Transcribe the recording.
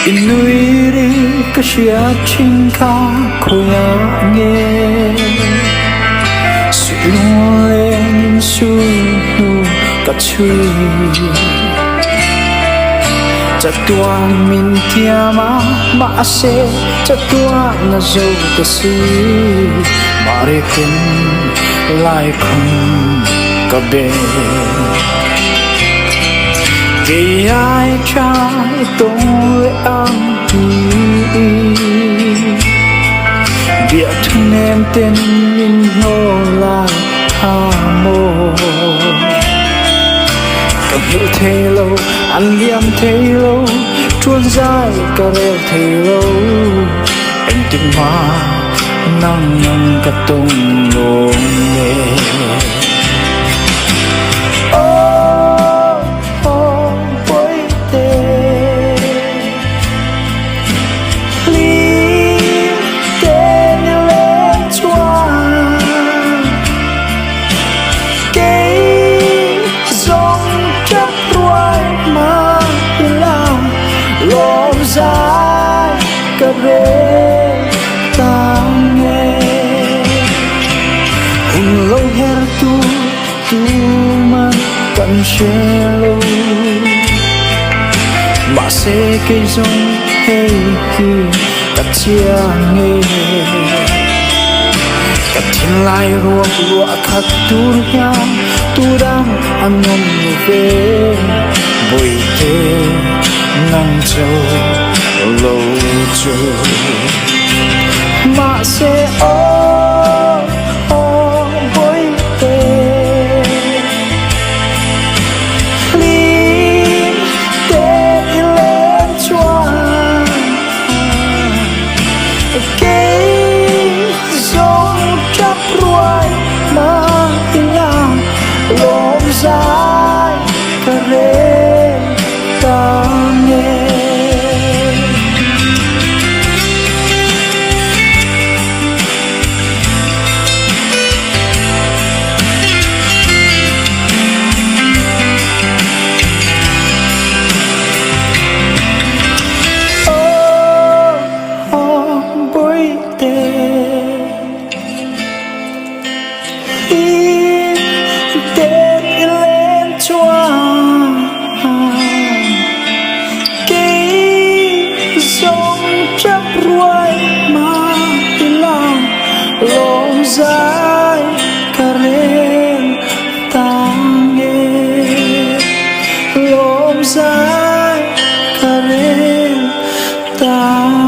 Inuiri kasia chingka koya nge Sulen sunu kachui Chatuan min tiama maase Chatuan na zo kasi Marikin lai kong kabe Kaya chai tong le ang tui Bia thân em tên in hô lại tha mô Cầm hiểu thế lâu, ăn liêm thế lâu Chuôn dài cà rêu thế lâu Anh tình hoa nắng nắng cả tung lộn nghề cà rê ta nghe hùng lâu her tu man cần che lâu mà sẽ cây rong hay khi cắt chia nghe cắt thiên lai ruộng lúa khát tu nhang tu đang ăn ngon về bồi thế nắng trâu lâu chưa mà sẽ với tê linh tê lên choa cái giông chắp ruồi mà tình lang lom dài cà rê ta nghe dài cà rê ta nghe lom dài cà rê ta